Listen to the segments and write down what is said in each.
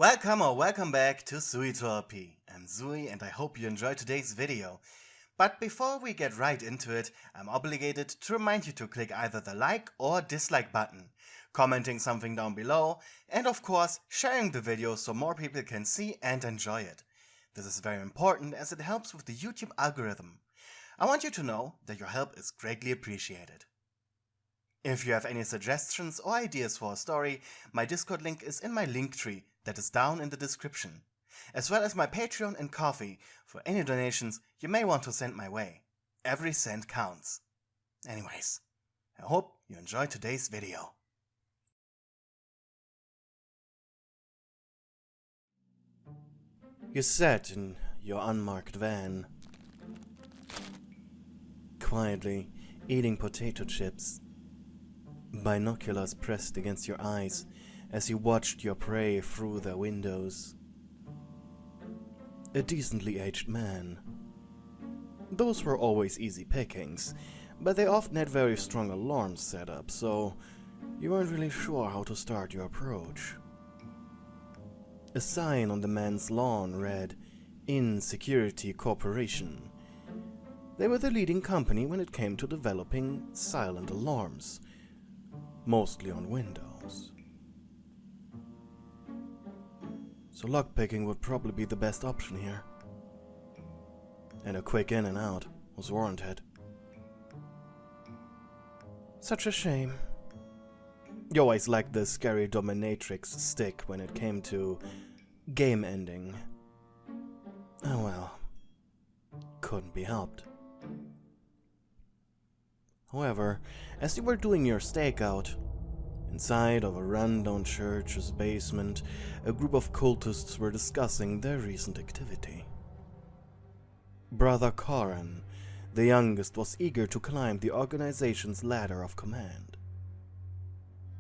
Welcome or welcome back to Pewdiepie. I'm Zui and I hope you enjoyed today's video. But before we get right into it, I'm obligated to remind you to click either the like or dislike button, commenting something down below, and of course sharing the video so more people can see and enjoy it. This is very important as it helps with the YouTube algorithm. I want you to know that your help is greatly appreciated. If you have any suggestions or ideas for a story, my Discord link is in my link tree that is down in the description, as well as my Patreon and Ko-fi for any donations you may want to send my way. Every cent counts. Anyways, I hope you enjoyed today's video. You sat in your unmarked van, quietly eating potato chips, binoculars pressed against your eyes as you watched your prey through their windows. A decently aged man. Those were always easy pickings, but they often had very strong alarms set up, so you weren't really sure how to start your approach. A sign on the man's lawn read, "In Security Corporation." They were the leading company when it came to developing silent alarms, mostly on Windows. So lockpicking would probably be the best option here. And a quick in and out was warranted. Such a shame. You always liked the scary dominatrix stick when it came to game ending. Oh well. Couldn't be helped. However, as you were doing your stakeout, inside of a rundown church's basement, a group of cultists were discussing their recent activity. Brother Corin, the youngest, was eager to climb the organization's ladder of command.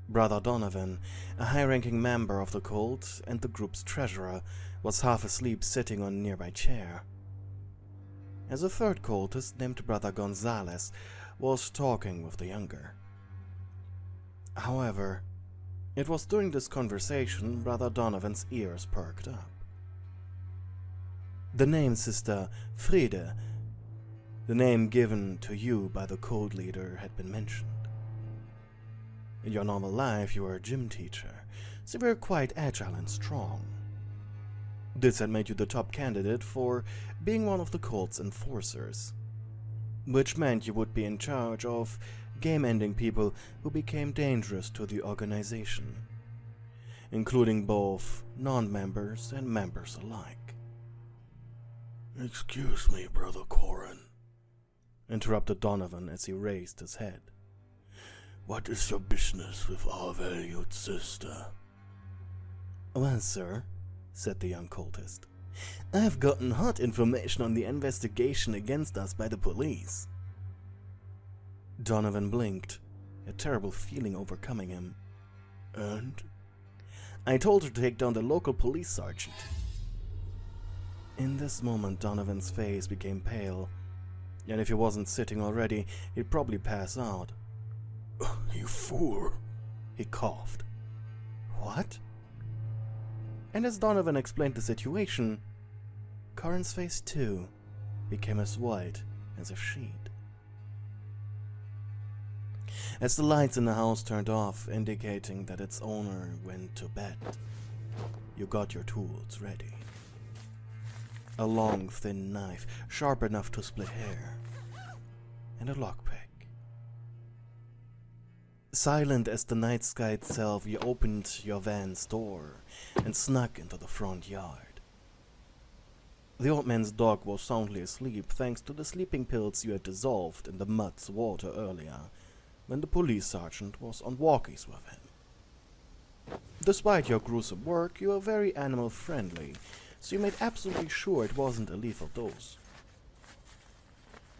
Brother Donovan, a high-ranking member of the cult and the group's treasurer, was half asleep sitting on a nearby chair. As a third cultist named Brother Gonzalez was talking with the younger. However, it was during this conversation Brother Donovan's ears perked up. The name Sister Friede, the name given to you by the code leader, had been mentioned. In your normal life you were a gym teacher, so you were quite agile and strong. This had made you the top candidate for being one of the cult's enforcers, which meant you would be in charge of game-ending people who became dangerous to the organization, including both non-members and members alike. "Excuse me, Brother Corin," interrupted Donovan as he raised his head. "What is your business with our valued sister?" "Well, sir," said the young cultist, "I have gotten hot information on the investigation against us by the police." Donovan blinked, a terrible feeling overcoming him. "And?" "I told her to take down the local police sergeant." In this moment, Donovan's face became pale, and if he wasn't sitting already, he'd probably pass out. "You fool," he coughed. "What?" And as Donovan explained the situation, Corin's face too became as white as a sheet. As the lights in the house turned off, indicating that its owner went to bed, you got your tools ready. A long, thin knife, sharp enough to split hair, and a lockpick. Silent as the night sky itself, you opened your van's door and snuck into the front yard. The old man's dog was soundly asleep thanks to the sleeping pills you had dissolved in the mud's water earlier, when the police sergeant was on walkies with him. Despite your gruesome work, you were very animal-friendly, so you made absolutely sure it wasn't a lethal dose.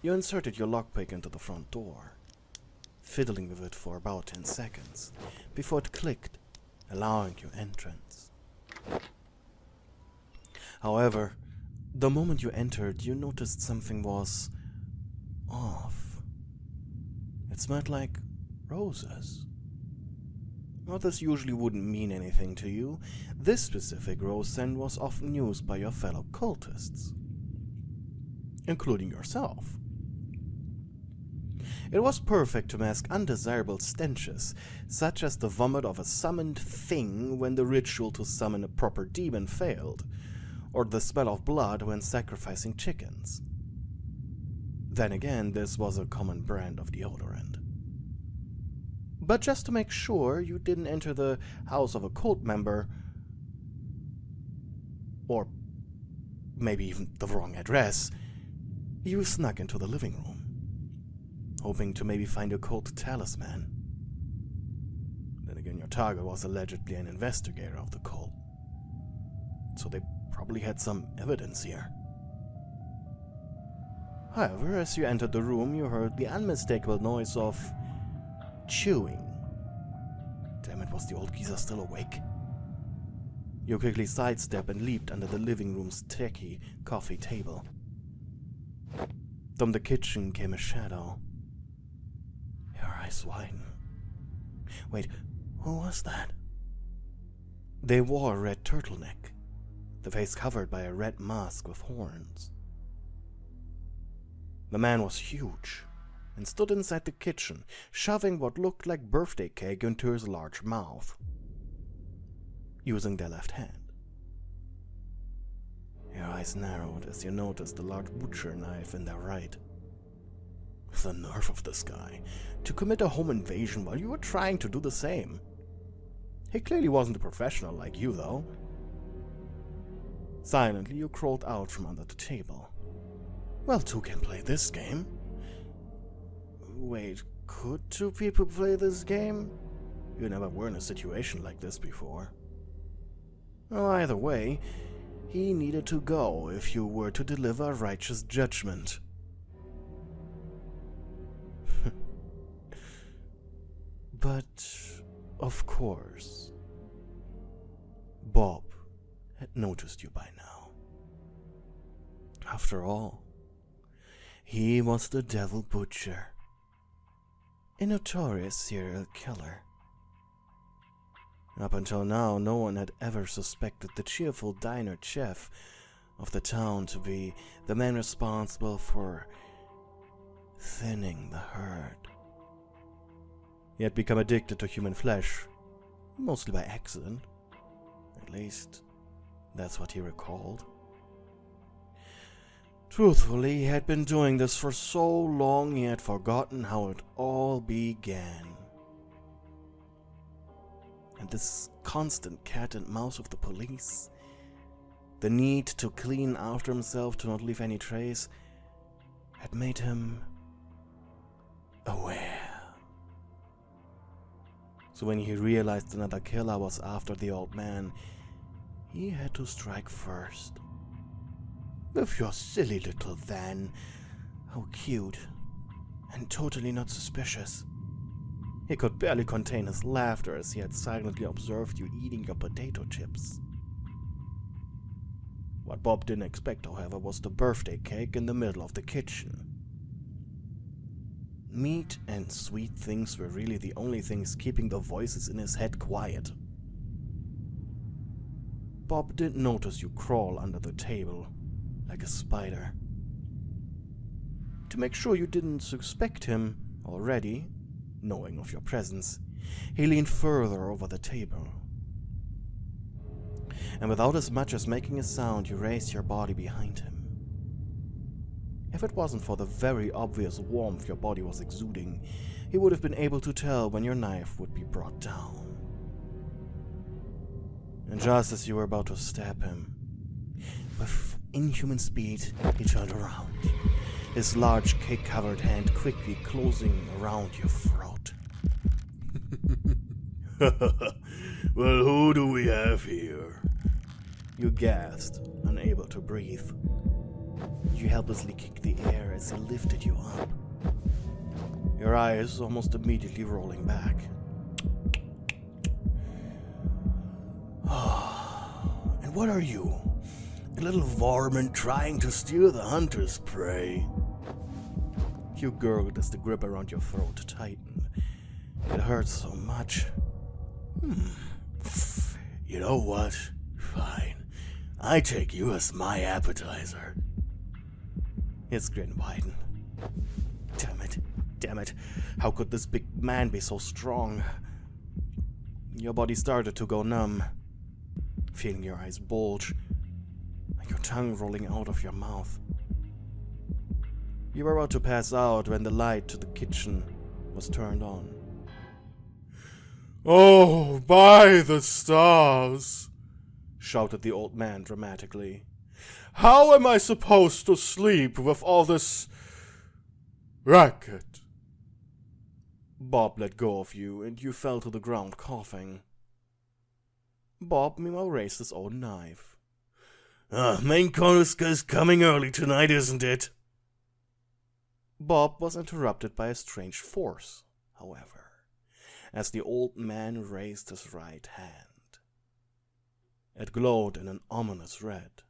You inserted your lockpick into the front door, fiddling with it for about 10 seconds, before it clicked, allowing you entrance. However, the moment you entered, you noticed something was off. It smelled like roses. While this usually wouldn't mean anything to you, this specific rose scent was often used by your fellow cultists, including yourself. It was perfect to mask undesirable stenches, such as the vomit of a summoned thing when the ritual to summon a proper demon failed, or the smell of blood when sacrificing chickens. Then again, this was a common brand of deodorant. But just to make sure you didn't enter the house of a cult member, or maybe even the wrong address, you snuck into the living room, hoping to maybe find a cult talisman. Then again, your target was allegedly an investigator of the cult, so they probably had some evidence here. However, as you entered the room, you heard the unmistakable noise of chewing. Damn it, was the old geezer still awake? You quickly sidestepped and leaped under the living room's tacky coffee table. From the kitchen came a shadow. Your eyes widen. Wait, who was that? They wore a red turtleneck, the face covered by a red mask with horns. The man was huge and stood inside the kitchen, shoving what looked like birthday cake into his large mouth, using their left hand. Your eyes narrowed as you noticed the large butcher knife in their right. The nerve of this guy to commit a home invasion while you were trying to do the same. He clearly wasn't a professional like you, though. Silently, you crawled out from under the table. Well, two can play this game. Wait, could two people play this game? You never were in a situation like this before. Well, either way, he needed to go if you were to deliver righteous judgment. But, of course, Bob had noticed you by now. After all, he was the Devil Butcher, a notorious serial killer. Up until now, no one had ever suspected the cheerful diner chef of the town to be the man responsible for thinning the herd. He had become addicted to human flesh, mostly by accident. At least, that's what he recalled. Truthfully, he had been doing this for so long he had forgotten how it all began. And this constant cat and mouse with the police, the need to clean after himself to not leave any trace, had made him aware. So when he realized another killer was after the old man, he had to strike first. With your silly little van. How cute. And totally not suspicious. He could barely contain his laughter as he had silently observed you eating your potato chips. What Bob didn't expect, however, was the birthday cake in the middle of the kitchen. Meat and sweet things were really the only things keeping the voices in his head quiet. Bob didn't notice you crawl under the table like a spider. To make sure you didn't suspect him already, knowing of your presence, he leaned further over the table. And without as much as making a sound, you raised your body behind him. If it wasn't for the very obvious warmth your body was exuding, he would have been able to tell when your knife would be brought down. And just as you were about to stab him, with inhuman speed, he turned around, his large cake-covered hand quickly closing around your throat. Well, who do we have here? You gasped, unable to breathe. You helplessly kicked the air as he lifted you up, your eyes almost immediately rolling back. And what are you? A little varmint trying to steal the hunter's prey? You gurgled as the grip around your throat tightened. It hurt so much. You know what? Fine. I take you as my appetizer. His grin widened. Damn it. How could this big man be so strong? Your body started to go numb, feeling your eyes bulge, and your tongue rolling out of your mouth. You were about to pass out when the light to the kitchen was turned on. Oh, by the stars! Shouted the old man dramatically. How am I supposed to sleep with all this racket? Bob let go of you, and you fell to the ground coughing. Bob meanwhile raised his own knife. Main course is coming early tonight, isn't it? Bob was interrupted by a strange force, however, as the old man raised his right hand. It glowed in an ominous red.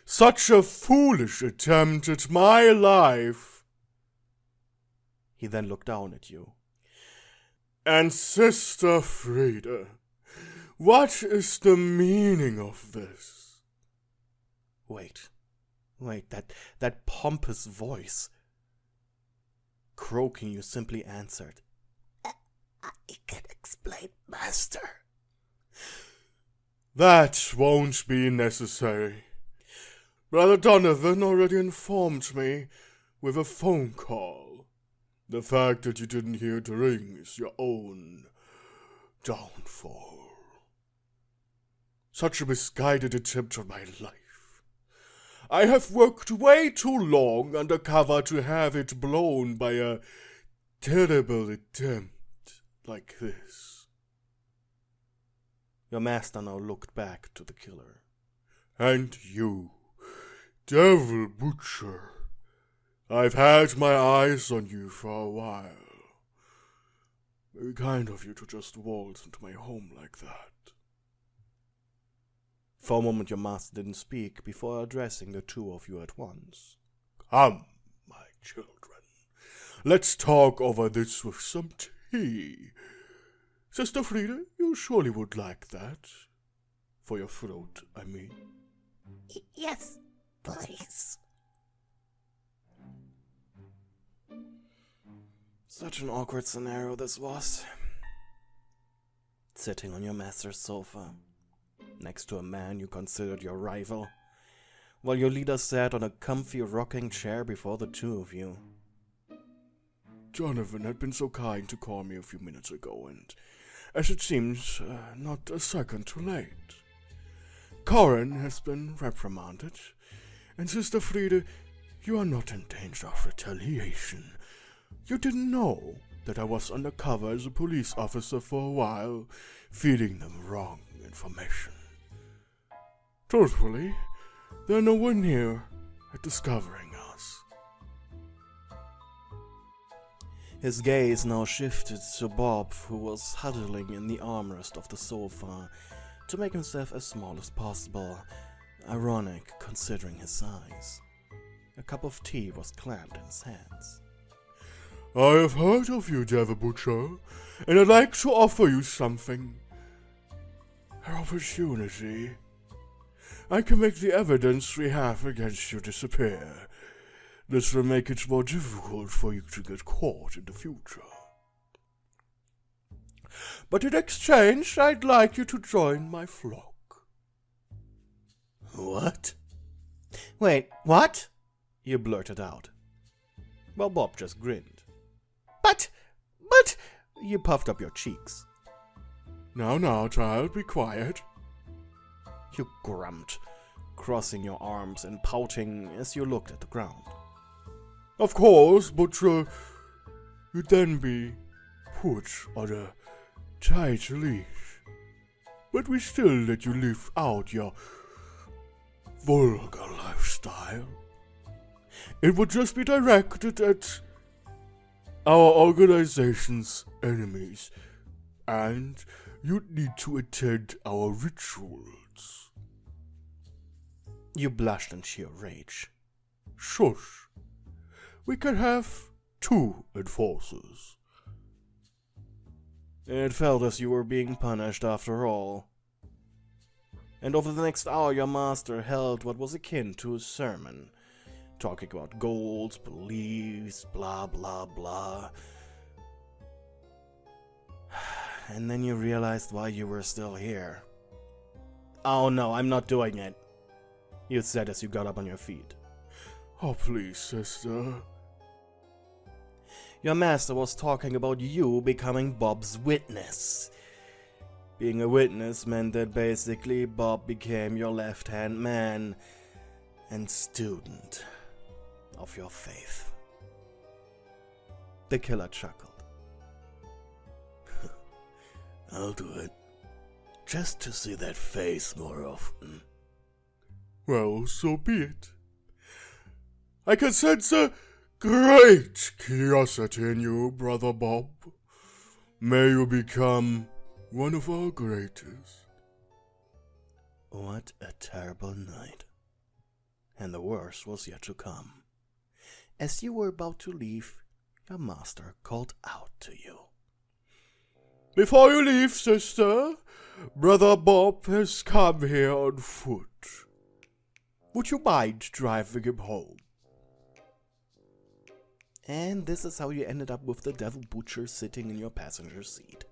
Such a foolish attempt at my life! He then looked down at you. And Sister Frida, what is the meaning of this? Wait, that pompous voice. Croaking, you simply answered. I can explain, Master. That won't be necessary. Brother Donovan already informed me with a phone call. The fact that you didn't hear it ring is your own downfall. Such a misguided attempt on my life. I have worked way too long undercover to have it blown by a terrible attempt like this. Your master now looked back to the killer. And you, devil butcher, I've had my eyes on you for a while. Very kind of you to just waltz into my home like that. For a moment your master didn't speak before addressing the two of you at once. Come, my children, let's talk over this with some tea. Sister Frida, you surely would like that. For your throat, I mean. Yes, please. Such an awkward scenario this was. Sitting on your master's sofa, next to a man you considered your rival, while your leader sat on a comfy rocking chair before the two of you. Donovan had been so kind to call me a few minutes ago, and, as it seems, not a second too late. Corin has been reprimanded, and Sister Frida, you are not in danger of retaliation. You didn't know that I was undercover as a police officer for a while, feeding them wrong information. Truthfully, they're nowhere near at discovering us. His gaze now shifted to Bob, who was huddling in the armrest of the sofa to make himself as small as possible, ironic considering his size. A cup of tea was clamped in his hands. I have heard of you, Devil Butcher, and I'd like to offer you something. An opportunity. I can make the evidence we have against you disappear. This will make it more difficult for you to get caught in the future. But in exchange, I'd like you to join my flock. What? Wait, what? You blurted out. Well, Bob just grinned. But, you puffed up your cheeks. Now, child, be quiet. You grumped, crossing your arms and pouting as you looked at the ground. Of course, Butcher, you'd then be put on a tight leash. But we still let you live out your vulgar lifestyle. It would just be directed at our organization's enemies, and you'd need to attend our rituals. You blushed in sheer rage. Shush. We can have 2 enforcers. It felt as you were being punished after all. And over the next hour your master held what was akin to a sermon, talking about goals, beliefs, blah blah blah. And then you realized why you were still here. "Oh no, I'm not doing it," you said as you got up on your feet. "Oh please, sister." Your master was talking about you becoming Bob's witness. Being a witness meant that basically Bob became your left-hand man and student of your faith. The killer chuckled. "I'll do it, just to see that face more often." "Well, so be it. I can sense a great curiosity in you, Brother Bob. May you become one of our greatest." What a terrible night. And the worst was yet to come. As you were about to leave, your master called out to you. "Before you leave, sister, Brother Bob has come here on foot. Would you mind driving him home?" And this is how you ended up with the devil butcher sitting in your passenger seat.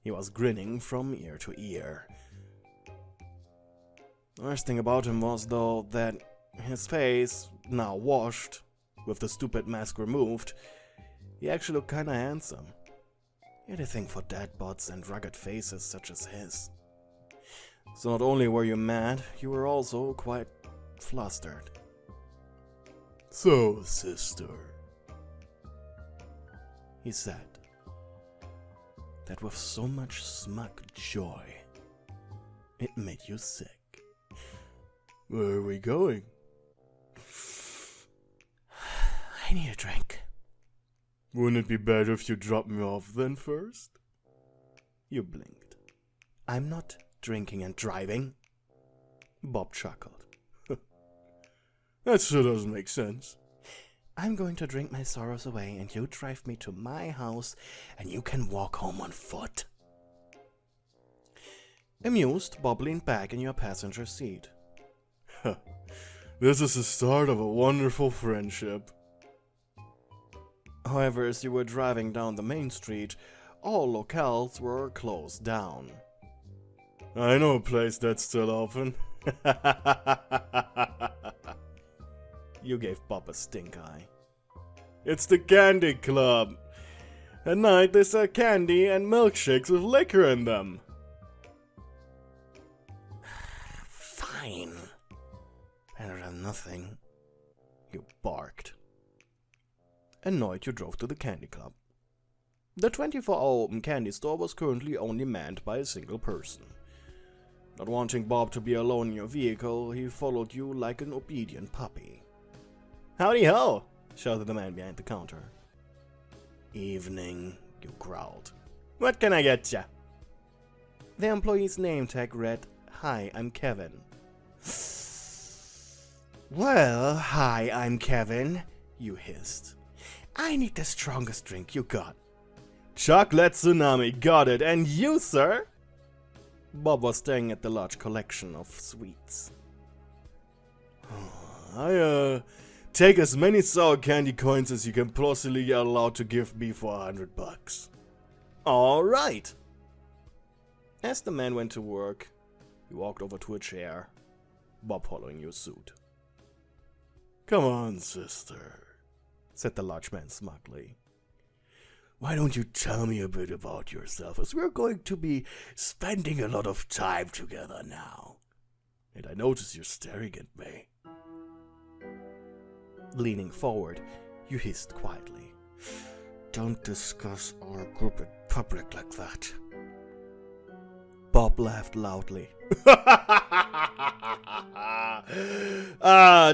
He was grinning from ear to ear. The worst thing about him was, though, that his face, now washed, with the stupid mask removed, he actually looked kinda handsome. He had a thing for dead bots and rugged faces such as his. So not only were you mad, you were also quite flustered. "So, sister," he said, that with so much smug joy, it made you sick. "Where are we going?" "I need a drink." "Wouldn't it be better if you dropped me off then first?" You blinked. "I'm not drinking and driving." Bob chuckled. "That sure doesn't make sense." "I'm going to drink my sorrows away and you drive me to my house and you can walk home on foot." Amused, Bob leaned back in your passenger seat. "This is the start of a wonderful friendship." However, as you were driving down the main street, all locales were closed down. "I know a place that's still open." You gave Bob a stink eye. "It's the Candy Club. At night they sell candy and milkshakes with liquor in them." "Fine. Better than nothing," you barked. Annoyed, you drove to the Candy Club. The 24-hour open candy store was currently only manned by a single person. Not wanting Bob to be alone in your vehicle, he followed you like an obedient puppy. "Howdy ho!" shouted the man behind the counter. "Evening," you growled. "What can I get ya?" The employee's name tag read, "Hi, I'm Kevin." "Well, hi, I'm Kevin," you hissed. "I need the strongest drink you got." "Chocolate Tsunami, got it, and you, sir?" Bob was staring at the large collection of sweets. I take as many sour candy coins as you can possibly get allowed to give me for $100. "All right." As the man went to work, he walked over to a chair, Bob following your suit. "Come on, sister," said the large man smugly. "Why don't you tell me a bit about yourself, as we're going to be spending a lot of time together now. And I notice you're staring at me." Leaning forward, you hissed quietly. "Don't discuss our group in public like that." Bob laughed loudly.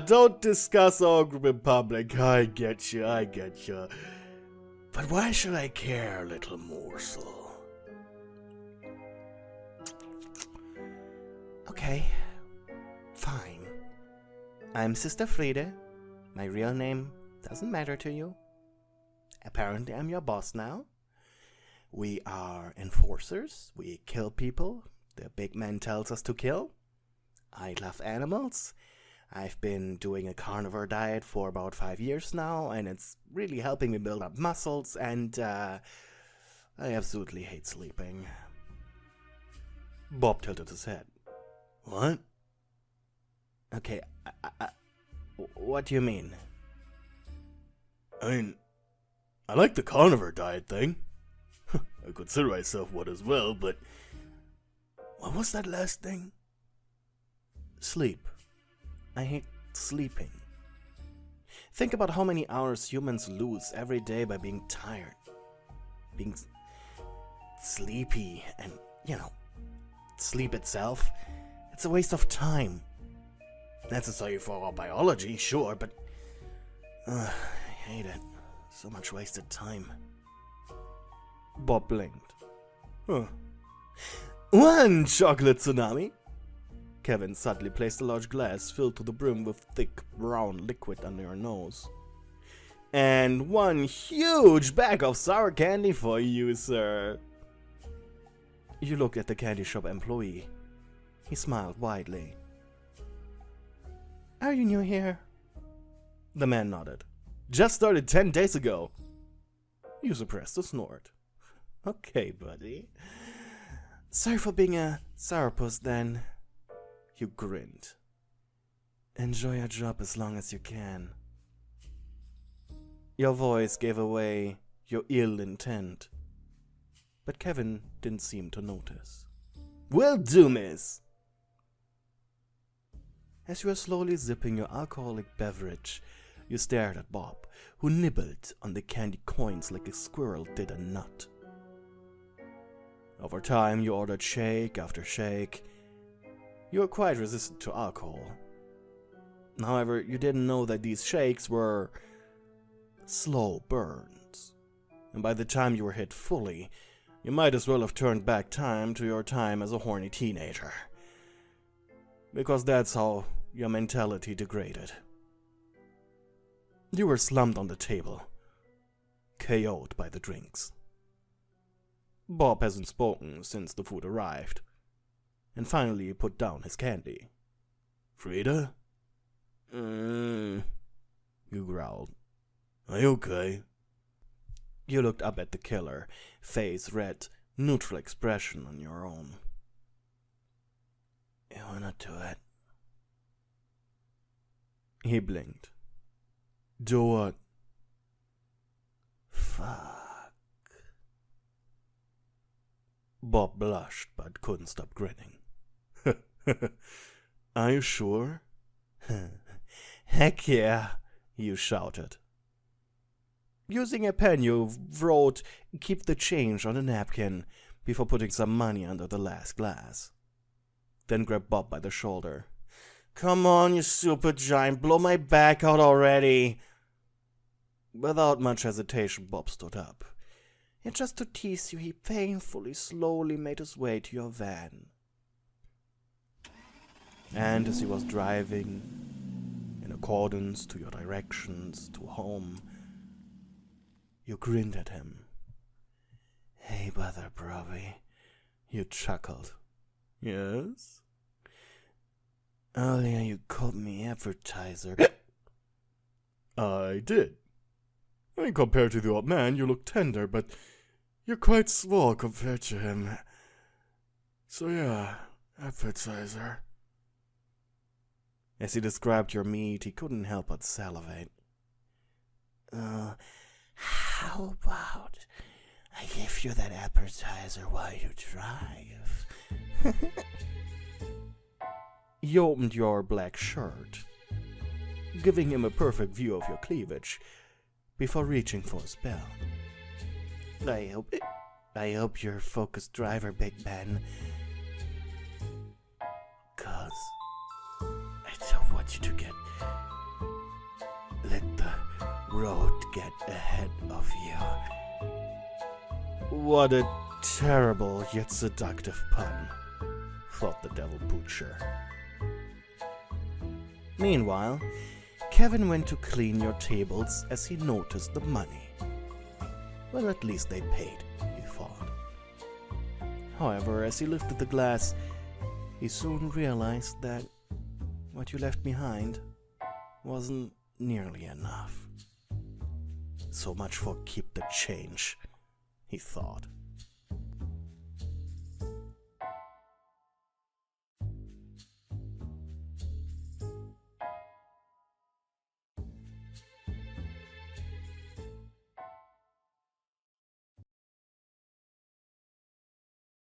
Don't discuss our group in public. I get you, I get you. But why should I care, little morsel? Okay, fine. I'm Sister Friede. My real name doesn't matter to you. Apparently I'm your boss now. We are enforcers. We kill people the big man tells us to kill. I love animals. I've been doing a carnivore diet for about 5 years now, and it's really helping me build up muscles, and I absolutely hate sleeping. Bob tilted his head. What? Okay, what do you mean? I mean, I like the carnivore diet thing. I consider myself one as well, but what was that last thing? Sleep. I hate sleeping. Think about how many hours humans lose every day by being tired, being sleepy, and, sleep itself. It's a waste of time. Necessary for our biology, sure, but I hate it. So much wasted time. Bob blinked. Huh. One chocolate tsunami. Kevin suddenly placed a large glass filled to the brim with thick brown liquid under your nose. And one huge bag of sour candy for you, sir. You looked at the candy shop employee. He smiled widely. Are you new here? The man nodded. Just started 10 days ago. You suppressed a snort. Okay, buddy. Sorry for being a sourpuss then. You grinned. Enjoy your job as long as you can. Your voice gave away your ill intent. But Kevin didn't seem to notice. Will do, miss. As you were slowly sipping your alcoholic beverage, you stared at Bob, who nibbled on the candy coins like a squirrel did a nut. Over time, you ordered shake after shake. You were quite resistant to alcohol. However, you didn't know that these shakes were slow burns. And by the time you were hit fully, you might as well have turned back time to your time as a horny teenager. Because that's how your mentality degraded. You were slumped on the table, KO'd by the drinks. Bob hasn't spoken since the food arrived, and finally put down his candy. Frida? You growled. Are you okay? You looked up at the killer, face red, neutral expression on your own. You wanna do it? He blinked. Do what? Fuck. Bob blushed but couldn't stop grinning. Are you sure? Heck yeah, you shouted. Using a pen, you wrote, "Keep the change" on a napkin before putting some money under the last glass. Then grabbed Bob by the shoulder. Come on, you stupid giant, blow my back out already. Without much hesitation, Bob stood up. And just to tease you, he painfully, slowly made his way to your van. And as he was driving, in accordance to your directions to home, you grinned at him. Hey, brother Broby, you chuckled. Yes? Earlier you called me advertiser. I did. I mean, compared to the old man, you look tender, but you're quite small compared to him. So yeah, advertiser. As he described your meat, he couldn't help but salivate. How about I give you that appetizer while you drive? You opened your black shirt, giving him a perfect view of your cleavage, before reaching for his belt. I hope you're a focused driver, Big Ben. 'Cause I don't want you to let the road get ahead of you. What a terrible yet seductive pun, thought the devil butcher. Meanwhile, Kevin went to clean your tables as he noticed the money. Well, at least they paid, he thought. However, as he lifted the glass, he soon realized that what you left behind wasn't nearly enough. So much for keep the change, he thought.